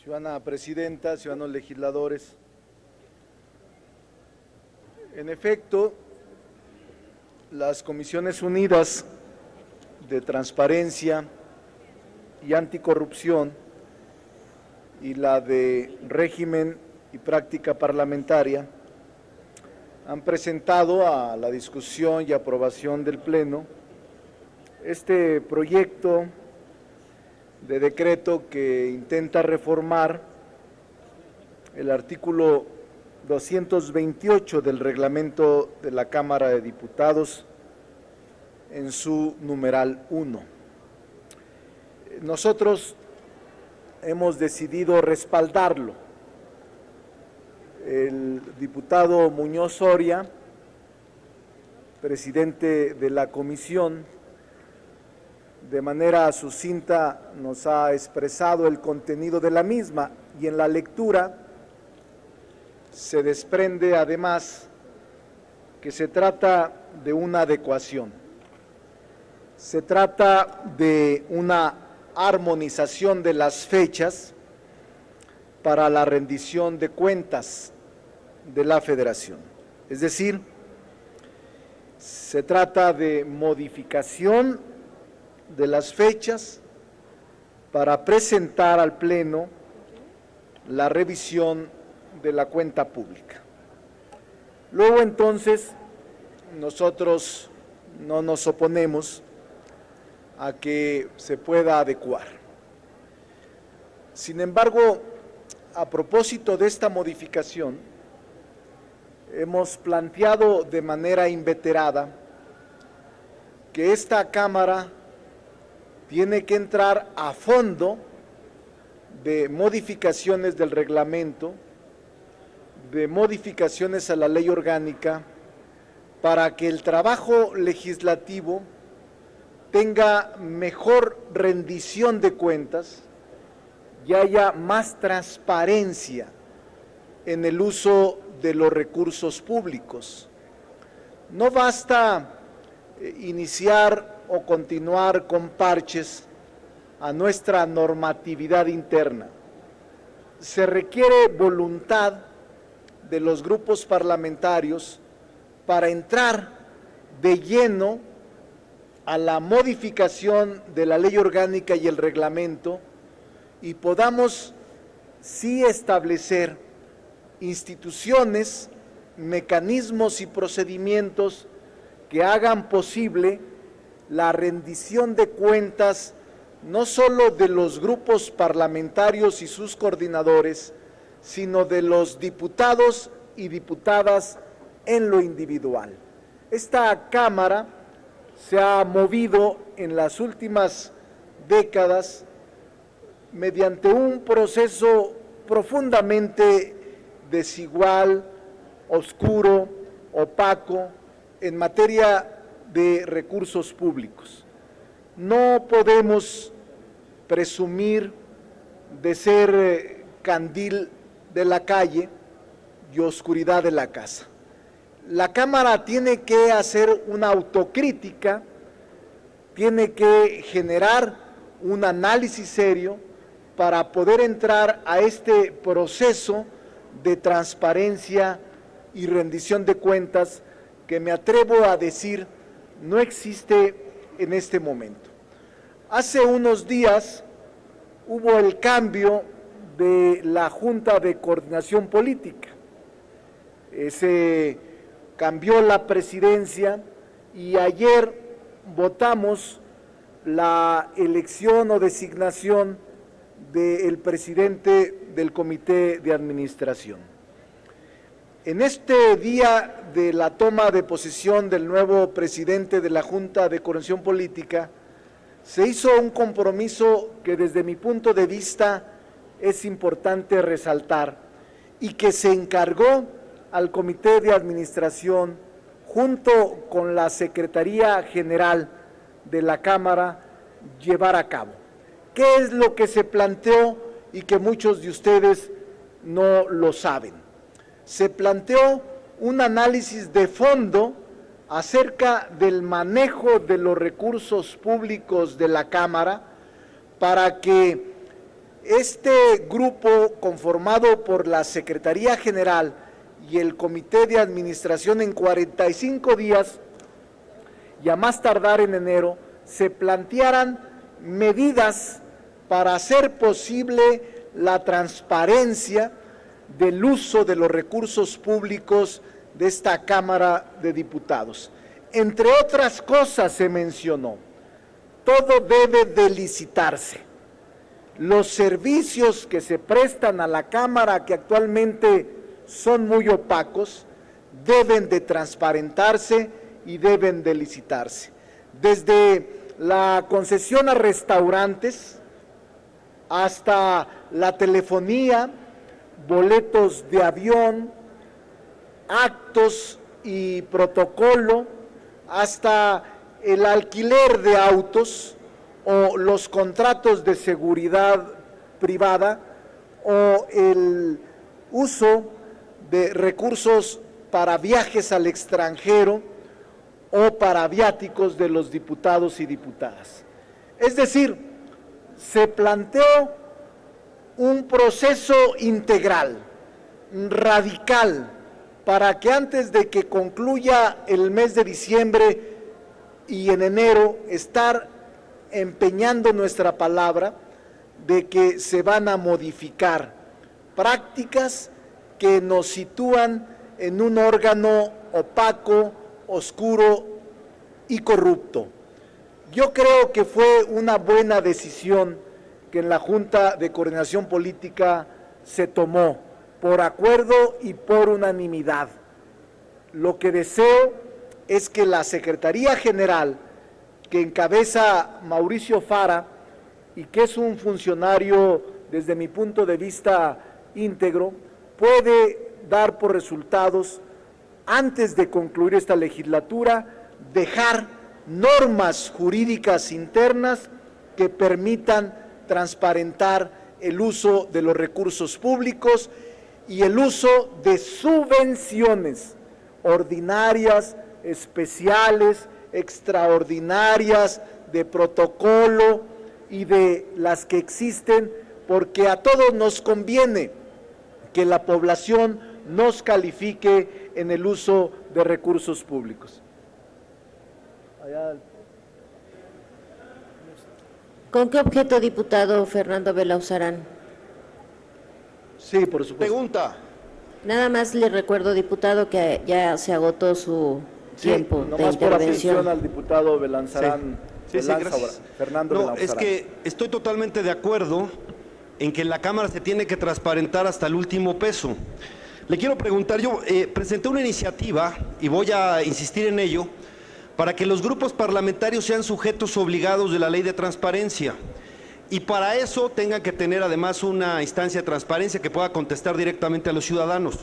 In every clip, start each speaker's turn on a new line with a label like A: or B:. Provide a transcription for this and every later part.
A: Ciudadana Presidenta, ciudadanos legisladores. En efecto, las Comisiones Unidas de Transparencia y Anticorrupción y la de Régimen y Práctica Parlamentaria han presentado a la discusión y aprobación del Pleno este proyecto de decreto que intenta reformar el artículo 228 del reglamento de la Cámara de Diputados en su numeral 1. Nosotros hemos decidido respaldarlo. El diputado Muñoz Soria, presidente de la comisión, de manera sucinta nos ha expresado el contenido de la misma y en la lectura se desprende además que se trata de una adecuación, se trata de una armonización de las fechas para la rendición de cuentas de la Federación. Es decir, se trata de modificación de las fechas para presentar al Pleno la revisión de la cuenta pública. Luego entonces nosotros no nos oponemos a que se pueda adecuar. Sin embargo, a propósito de esta modificación, hemos planteado de manera inveterada que esta Cámara tiene que entrar a fondo de modificaciones del reglamento, de modificaciones a la ley orgánica, para que el trabajo legislativo tenga mejor rendición de cuentas y haya más transparencia en el uso de los recursos públicos. No basta iniciar o continuar con parches a nuestra normatividad interna. Se requiere voluntad de los grupos parlamentarios para entrar de lleno a la modificación de la ley orgánica y el reglamento y podamos sí establecer instituciones, mecanismos y procedimientos que hagan posible la rendición de cuentas no solo de los grupos parlamentarios y sus coordinadores, sino de los diputados y diputadas en lo individual. Esta Cámara se ha movido en las últimas décadas mediante un proceso profundamente desigual, oscuro, opaco, en materia de recursos públicos. No podemos presumir de ser candil de la calle y oscuridad de la casa. La Cámara tiene que hacer una autocrítica, tiene que generar un análisis serio para poder entrar a este proceso de transparencia y rendición de cuentas que me atrevo a decir no existe en este momento. Hace unos días hubo el cambio de la Junta de Coordinación Política. Se cambió la presidencia y ayer votamos la elección o designación del presidente del Comité de Administración. En este día de la toma de posesión del nuevo presidente de la Junta de Coordinación Política, se hizo un compromiso que desde mi punto de vista es importante resaltar y que se encargó al Comité de Administración junto con la Secretaría General de la Cámara llevar a cabo. ¿Qué es lo que se planteó y que muchos de ustedes no lo saben? Se planteó un análisis de fondo acerca del manejo de los recursos públicos de la Cámara para que Este grupo, conformado por la Secretaría General y el Comité de Administración, en 45 días y a más tardar en enero, se plantearan medidas para hacer posible la transparencia del uso de los recursos públicos de esta Cámara de Diputados. Entre otras cosas se mencionó, todo debe de licitarse. Los servicios que se prestan a la Cámara, que actualmente son muy opacos, deben de transparentarse y deben de licitarse. Desde la concesión a restaurantes hasta la telefonía, boletos de avión, actos y protocolo, hasta el alquiler de autos o los contratos de seguridad privada o el uso de recursos para viajes al extranjero o para viáticos de los diputados y diputadas. Es decir, se planteó un proceso integral, radical, para que antes de que concluya el mes de diciembre y en enero estar empeñando nuestra palabra de que se van a modificar prácticas que nos sitúan en un órgano opaco, oscuro y corrupto. Yo creo que fue una buena decisión que en la Junta de Coordinación Política se tomó por acuerdo y por unanimidad. Lo que deseo es que la Secretaría General, que encabeza Mauricio Fara y que es un funcionario desde mi punto de vista íntegro, puede dar por resultados, antes de concluir esta legislatura, dejar normas jurídicas internas que permitan transparentar el uso de los recursos públicos y el uso de subvenciones ordinarias, especiales, extraordinarias, de protocolo y de las que existen, porque a todos nos conviene que la población nos califique en el uso de recursos públicos.
B: ¿Con qué objeto, diputado Fernando Belauzarán?
A: Sí, por supuesto.
C: Pregunta.
B: Nada más le recuerdo, diputado, que ya se agotó su tiempo de
A: nomás por
B: intervención.
A: atención al diputado Belauzarán.
C: Sí, gracias.
A: Fernando
C: No,
A: Belauzarán.
C: es que estoy totalmente de acuerdo en que en la Cámara se tiene que transparentar hasta el último peso. Le quiero preguntar, yo presenté una iniciativa, y voy a insistir en ello, para que los grupos parlamentarios sean sujetos obligados de la ley de transparencia. Y para eso tengan que tener además una instancia de transparencia que pueda contestar directamente a los ciudadanos.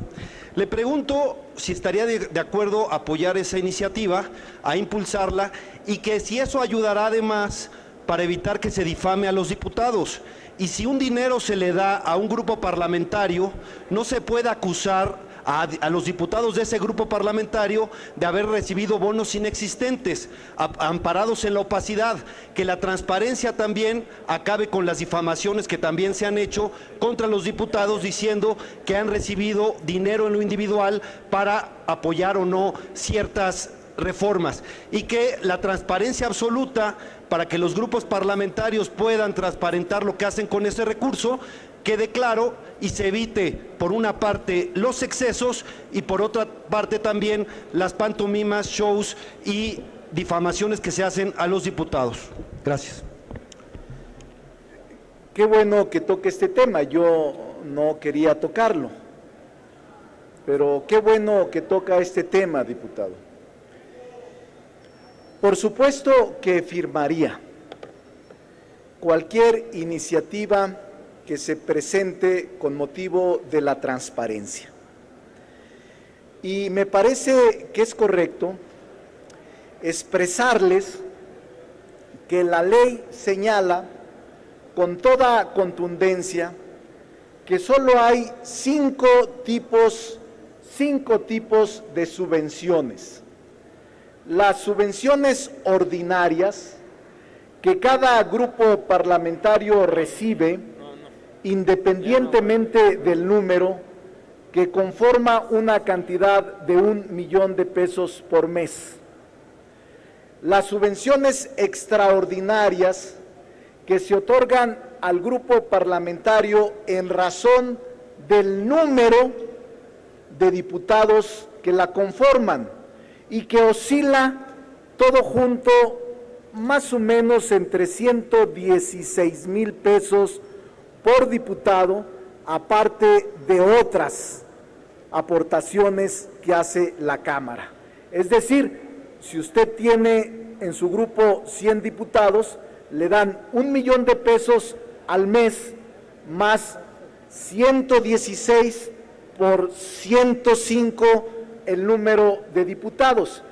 C: Le pregunto si estaría de acuerdo a apoyar esa iniciativa, a impulsarla, y que si eso ayudará además para evitar que se difame a los diputados. Y si un dinero se le da a un grupo parlamentario, no se puede acusar a los diputados de ese grupo parlamentario de haber recibido bonos inexistentes, amparados en la opacidad. Que la transparencia también acabe con las difamaciones que también se han hecho contra los diputados, diciendo que han recibido dinero en lo individual para apoyar o no ciertas reformas, y que la transparencia absoluta para que los grupos parlamentarios puedan transparentar lo que hacen con ese recurso quede claro y se evite, por una parte, los excesos y por otra parte también las pantomimas, shows y difamaciones que se hacen a los diputados. Gracias.
A: Qué bueno que toque este tema, yo no quería tocarlo, pero qué bueno que toca este tema, diputado. Por supuesto que firmaría cualquier iniciativa que se presente con motivo de la transparencia. Y me parece que es correcto expresarles que la ley señala con toda contundencia que solo hay cinco tipos de subvenciones. Las subvenciones ordinarias que cada grupo parlamentario recibe independientemente del número, que conforma una cantidad de 1,000,000 de pesos por mes. Las subvenciones extraordinarias que se otorgan al grupo parlamentario en razón del número de diputados que la conforman y que oscila todo junto más o menos entre 116,000 pesos por diputado, aparte de otras aportaciones que hace la Cámara. Es decir, si usted tiene en su grupo 100 diputados, le dan 1,000,000 de pesos al mes, más 116 por 105 el número de diputados.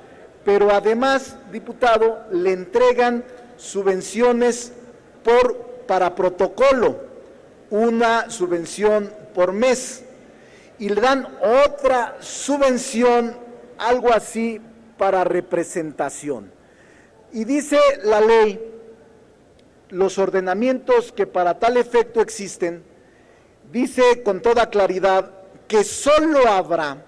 A: Pero además, diputado, le entregan subvenciones para protocolo, una subvención por mes, y le dan otra subvención, algo así, para representación. Y dice la ley, los ordenamientos que para tal efecto existen, dice con toda claridad que solo habrá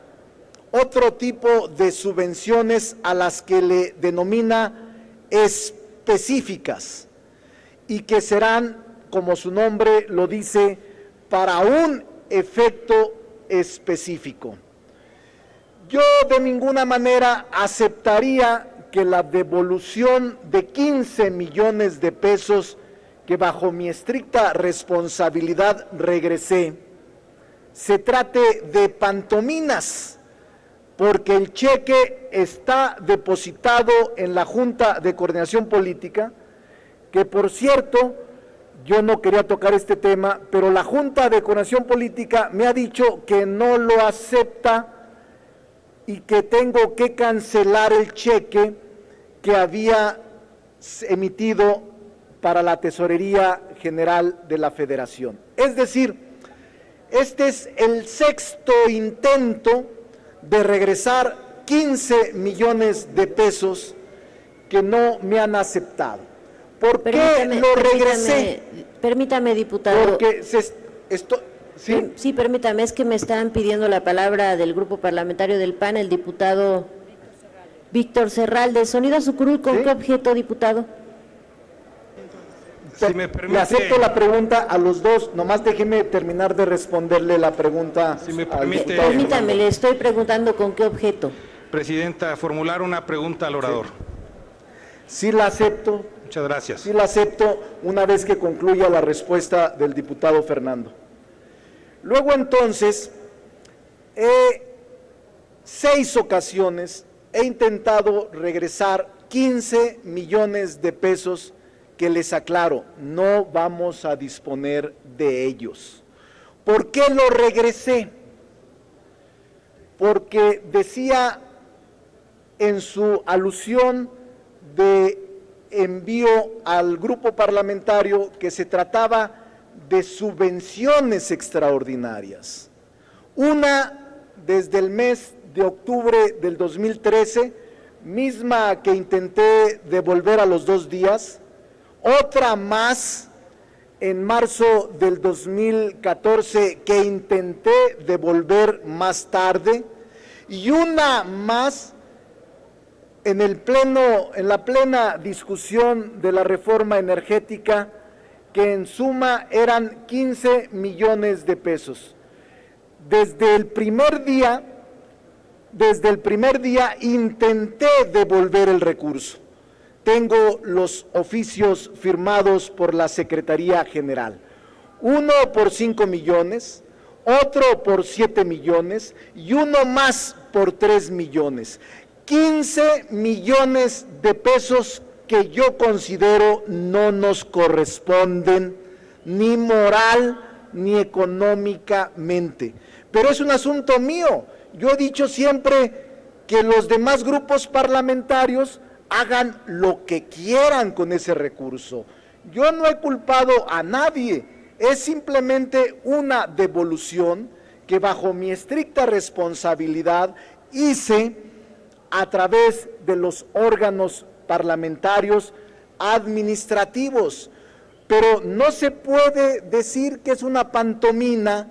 A: otro tipo de subvenciones a las que le denomina específicas y que serán, como su nombre lo dice, para un efecto específico. Yo de ninguna manera aceptaría que la devolución de 15 millones de pesos que bajo mi estricta responsabilidad regresé, se trate de pantominas, porque el cheque está depositado en la Junta de Coordinación Política, que por cierto, yo no quería tocar este tema, pero la Junta de Coordinación Política me ha dicho que no lo acepta y que tengo que cancelar el cheque que había emitido para la Tesorería General de la Federación. Es decir, este es el sexto intento de regresar 15 millones de pesos que no me han aceptado. ¿Por qué lo regresé?
B: Permítame, diputado.
A: Porque ¿sí?
B: Sí, permítame, es que me están pidiendo la palabra del grupo parlamentario del PAN, el diputado Víctor Serralde. Sonido a su curul, ¿con
A: ¿sí?
B: qué objeto, diputado?
D: Si me permite,
A: le acepto la pregunta a los dos, nomás déjeme terminar de responderle la pregunta.
D: Si me
A: al
D: permite,
A: diputado.
B: Permítame, le estoy preguntando con qué objeto.
D: Presidenta, formular una pregunta al orador.
A: Sí la acepto.
D: Muchas gracias.
A: Sí la acepto una vez que concluya la respuesta del diputado Fernando. Luego entonces, 6 ocasiones he intentado regresar 15 millones de pesos que les aclaro, no vamos a disponer de ellos. ¿Por qué lo regresé? Porque decía en su alusión de envío al grupo parlamentario que se trataba de subvenciones extraordinarias. Una desde el mes de octubre del 2013, misma que intenté devolver a los 2 días, otra más en marzo del 2014 que intenté devolver más tarde, y una más en la plena discusión de la reforma energética, que en suma eran 15 millones de pesos. Desde el primer día intenté devolver el recurso. Tengo los oficios firmados por la Secretaría General. Uno por 5 millones, otro por 7 millones y uno más por 3 millones. 15 millones de pesos que yo considero no nos corresponden ni moral ni económicamente. Pero es un asunto mío. Yo he dicho siempre que los demás grupos parlamentarios hagan lo que quieran con ese recurso. Yo no he culpado a nadie, es simplemente una devolución que bajo mi estricta responsabilidad hice a través de los órganos parlamentarios administrativos. pero no se puede decir que es una pantomima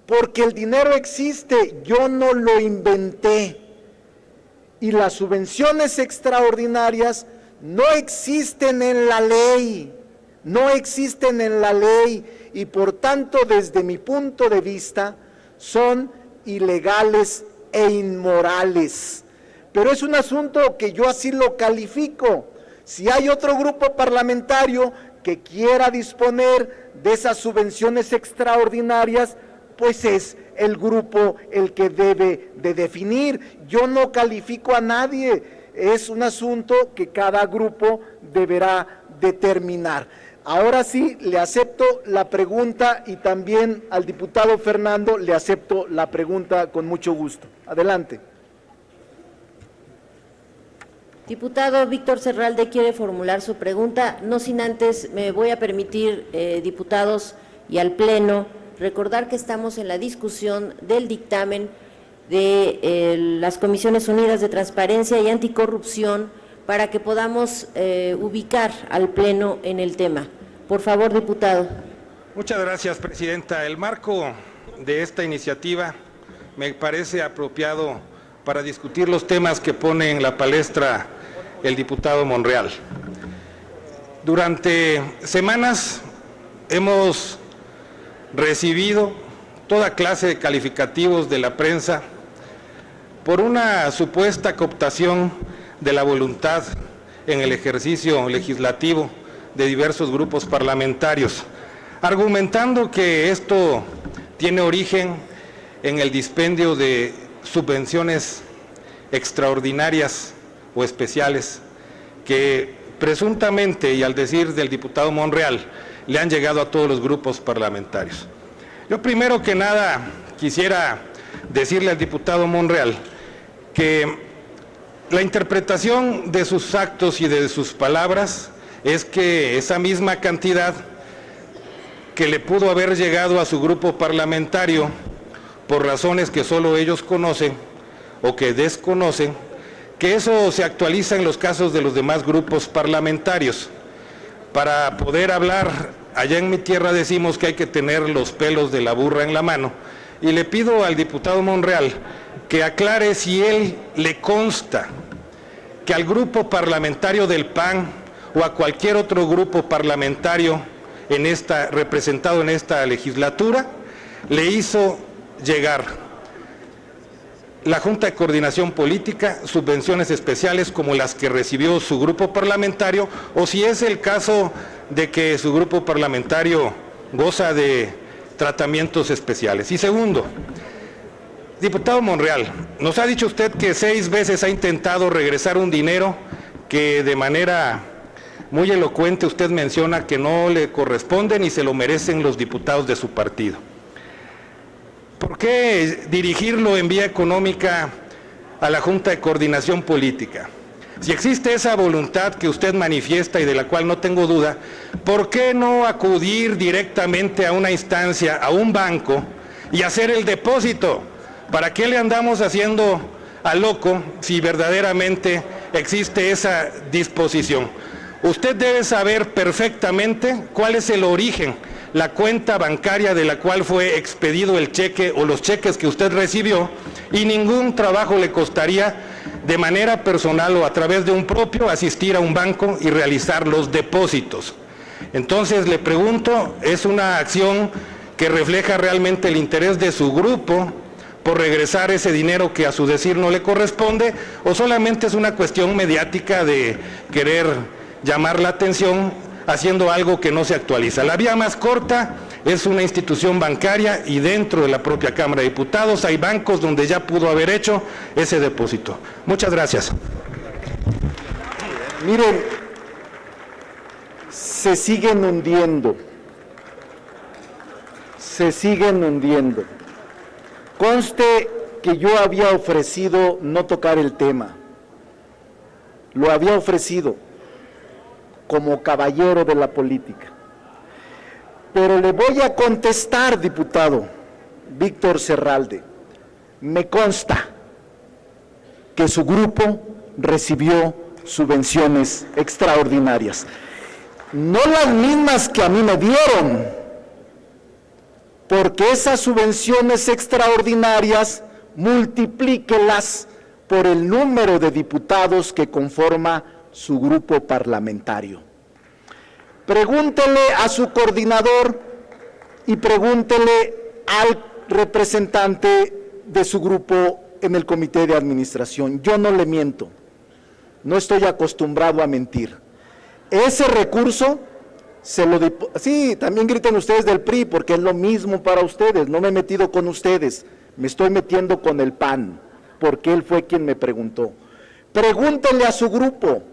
A: porque el dinero existe, yo no lo inventé. Y las subvenciones extraordinarias no existen en la ley, no existen en la ley y por tanto desde mi punto de vista son ilegales e inmorales. Pero es un asunto que yo así lo califico. Si hay otro grupo parlamentario que quiera disponer de esas subvenciones extraordinarias, pues es el grupo el que debe de definir. Yo no califico a nadie, es un asunto que cada grupo deberá determinar. Ahora sí, le acepto la pregunta y también al diputado Fernando le acepto la pregunta con mucho gusto. Adelante.
B: Diputado Víctor Serralde quiere formular su pregunta, no sin antes me voy a permitir, diputados y al Pleno, recordar que estamos en la discusión del dictamen de las Comisiones Unidas de Transparencia y Anticorrupción para que podamos ubicar al Pleno en el tema. Por favor, diputado.
D: Muchas gracias, presidenta. El marco de esta iniciativa me parece apropiado para discutir los temas que pone en la palestra el diputado Monreal. Durante semanas hemos recibido toda clase de calificativos de la prensa por una supuesta cooptación de la voluntad en el ejercicio legislativo de diversos grupos parlamentarios, argumentando que esto tiene origen en el dispendio de subvenciones extraordinarias o especiales que presuntamente, y al decir del diputado Monreal, le han llegado a todos los grupos parlamentarios. Yo primero que nada quisiera decirle al diputado Monreal que la interpretación de sus actos y de sus palabras es que esa misma cantidad que le pudo haber llegado a su grupo parlamentario por razones que solo ellos conocen o que desconocen, que eso se actualiza en los casos de los demás grupos parlamentarios. Para poder hablar, allá en mi tierra decimos que hay que tener los pelos de la burra en la mano, y le pido al diputado Monreal que aclare si él le consta que al grupo parlamentario del PAN o a cualquier otro grupo parlamentario representado en esta legislatura le hizo llegar la Junta de Coordinación Política subvenciones especiales como las que recibió su grupo parlamentario, o si es el caso de que su grupo parlamentario goza de tratamientos especiales. Y segundo, diputado Monreal, nos ha dicho usted que 6 veces ha intentado regresar un dinero que de manera muy elocuente usted menciona que no le corresponde ni se lo merecen los diputados de su partido. ¿Por qué dirigirlo en vía económica a la Junta de Coordinación Política? Si existe esa voluntad que usted manifiesta y de la cual no tengo duda, ¿por qué no acudir directamente a una instancia, a un banco, y hacer el depósito? ¿Para qué le andamos haciendo a loco si verdaderamente existe esa disposición? Usted debe saber perfectamente cuál es el origen, la cuenta bancaria de la cual fue expedido el cheque o los cheques que usted recibió, y ningún trabajo le costaría de manera personal o a través de un propio asistir a un banco y realizar los depósitos. Entonces le pregunto, ¿es una acción que refleja realmente el interés de su grupo por regresar ese dinero que a su decir no le corresponde, o solamente es una cuestión mediática de querer llamar la atención haciendo algo que no se actualiza? La vía más corta es una institución bancaria, y dentro de la propia Cámara de Diputados hay bancos donde ya pudo haber hecho ese depósito. Muchas gracias.
A: Miren, se siguen hundiendo. Conste que yo había ofrecido no tocar el tema. Lo había ofrecido como caballero de la política. Pero le voy a contestar, diputado Víctor Serralde. Me consta que su grupo recibió subvenciones extraordinarias. no las mismas que a mí me dieron, porque esas subvenciones extraordinarias multiplíquelas por el número de diputados que conforma su grupo parlamentario. Pregúntele a su coordinador y pregúntele al representante de su grupo en el comité de administración. Yo no le miento, no estoy acostumbrado a mentir. Ese recurso sí, también griten ustedes del PRI, porque es lo mismo para ustedes, no me he metido con ustedes, me estoy metiendo con el PAN, porque él fue quien me preguntó. Pregúntenle a su grupo,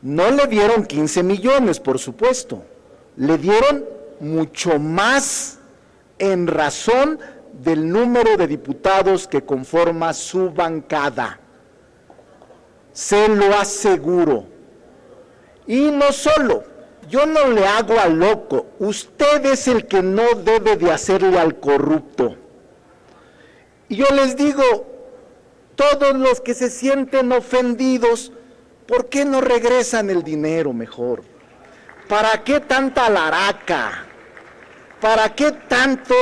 A: no le dieron 15 millones, por supuesto, le dieron mucho más en razón del número de diputados que conforma su bancada, se lo aseguro. Y no solo, yo no le hago al loco, usted es el que no debe de hacerle al corrupto. Y yo les digo, todos los que se sienten ofendidos, ¿por qué no regresan el dinero mejor? ¿Para qué tanta laraca? ¿Para qué tanto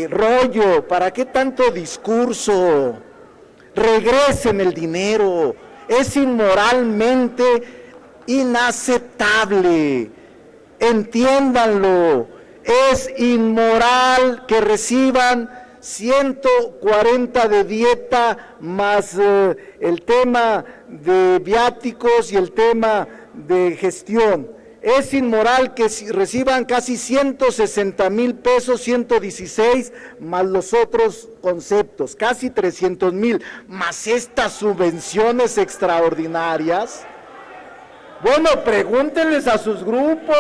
A: rollo? ¿Para qué tanto discurso? Regresen el dinero, es inmoralmente inaceptable, entiéndanlo, es inmoral que reciban 140 de dieta más el tema de viáticos y el tema de gestión. Es inmoral que reciban casi 160,000 pesos, 116, más los otros conceptos, casi 300,000, más estas subvenciones extraordinarias. Bueno, pregúntenles a sus grupos,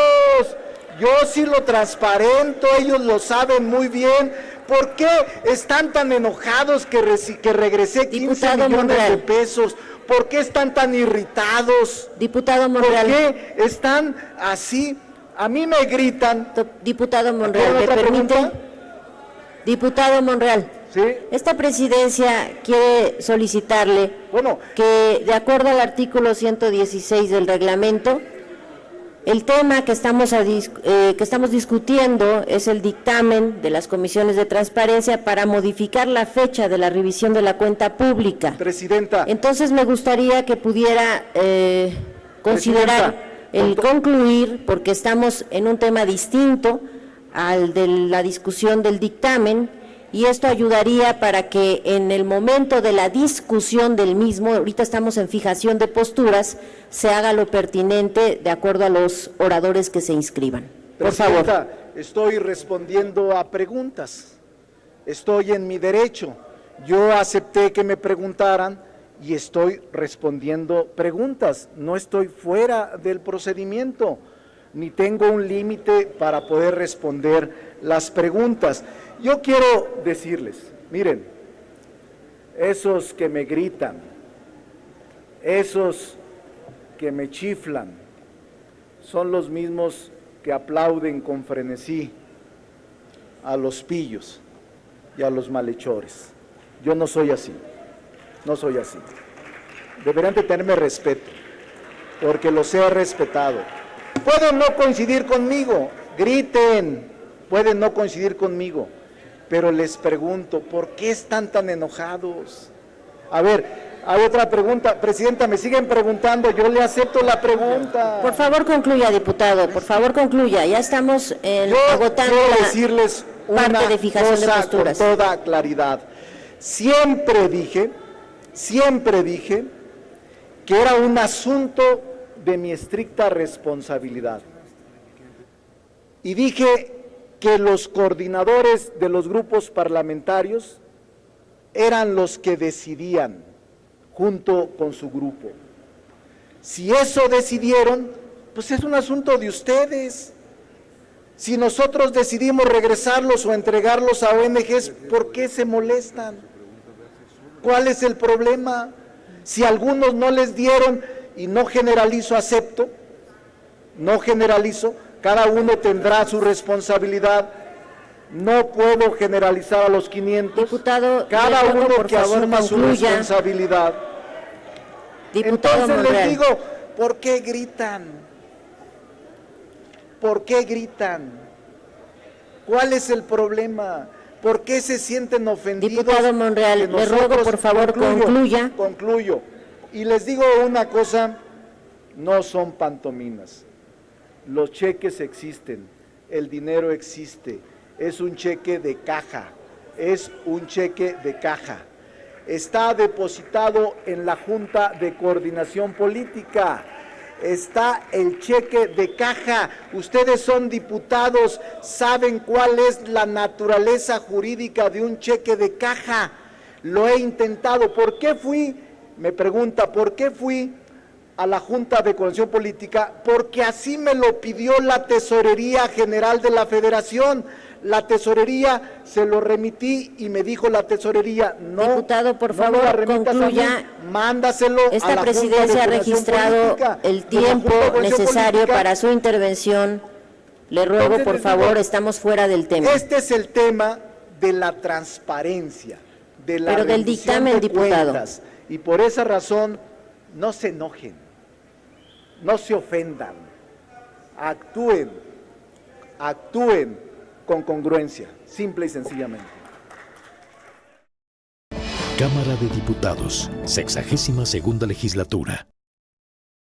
A: yo sí lo transparento, ellos lo saben muy bien. ¿Por qué están tan enojados que regresé 15 millones de pesos? ¿Por qué están tan irritados?
B: Diputado Monreal.
A: ¿Por qué están así? A mí me gritan.
B: Diputado Monreal, ¿me permite? Diputado Monreal.
A: ¿Sí?
B: Esta presidencia quiere solicitarle que, de acuerdo al artículo 116 del reglamento, el tema que estamos discutiendo es el dictamen de las comisiones de transparencia para modificar la fecha de la revisión de la cuenta pública.
A: Presidenta.
B: Entonces me gustaría que pudiera considerar el concluir, porque estamos en un tema distinto al de la discusión del dictamen, y esto ayudaría para que en el momento de la discusión del mismo, ahorita estamos en fijación de posturas, se haga lo pertinente de acuerdo a los oradores que se inscriban. Por favor.
A: Estoy respondiendo a preguntas, estoy en mi derecho, yo acepté que me preguntaran y estoy respondiendo preguntas, no estoy fuera del procedimiento, ni tengo un límite para poder responder las preguntas. Yo quiero decirles, miren, esos que me gritan, esos que me chiflan, son los mismos que aplauden con frenesí a los pillos y a los malhechores. Yo no soy así, no soy así. Deberían de tenerme respeto, porque los he respetado. Pueden no coincidir conmigo, griten, pueden no coincidir conmigo, pero les pregunto, ¿por qué están tan enojados? A ver, hay otra pregunta. Presidenta, me siguen preguntando, yo le acepto la pregunta.
B: Por favor concluya, diputado, por favor concluya, ya estamos agotando
A: quiero decirles
B: parte
A: una
B: de fijación de
A: cosa
B: posturas.
A: con toda claridad. Siempre dije que era un asunto de mi estricta responsabilidad. Y dije que los coordinadores de los grupos parlamentarios eran los que decidían junto con su grupo. Si eso decidieron, pues es un asunto de ustedes. Si nosotros decidimos regresarlos o entregarlos a ONGs, ¿por qué se molestan? ¿Cuál es el problema? Si algunos no les dieron, y no generalizo, acepto, no generalizo, cada uno tendrá su responsabilidad, no puedo generalizar a los 500,
B: diputado,
A: cada uno
B: por
A: que
B: favor,
A: asuma su
B: concluya.
A: responsabilidad.
B: Diputado
A: Entonces
B: Monreal.
A: les digo, ¿por qué gritan? ¿Por qué gritan? ¿Cuál es el problema? ¿Por qué se sienten ofendidos?
B: Diputado Monreal,
A: que
B: le ruego
A: nosotros-
B: por favor concluya.
A: Concluyo. Y les digo una cosa, no son pantomimas. Los cheques existen, el dinero existe, es un cheque de caja, es un cheque de caja. Está depositado en la Junta de Coordinación Política. Está el cheque de caja. Ustedes son diputados, saben cuál es la naturaleza jurídica de un cheque de caja. Lo he intentado. ¿Por qué fui? Me pregunta, ¿por qué fui a la Junta de Coordinación Política? Porque así me lo pidió la Tesorería General de la Federación. La Tesorería, se lo remití y me dijo la Tesorería, no.
B: Diputado, por
A: no me
B: favor,
A: la remitas a mí,
B: concluya.
A: mándaselo a
B: Esta
A: la
B: presidencia
A: Junta
B: ha
A: de Coordinación
B: registrado
A: Política.
B: el
A: Pues la
B: tiempo
A: Junta de Coordinación
B: necesario
A: Política,
B: para su intervención. Le ruego,
A: Entonces,
B: por
A: les digo,
B: favor, estamos fuera del tema.
A: Este es el tema de la transparencia, de la
B: Pero del
A: rendición
B: dictamen,
A: de
B: diputado.
A: cuentas. Y por esa razón, no se enojen, no se ofendan, actúen con congruencia, simple y sencillamente.
E: Cámara de Diputados, 62ª Legislatura.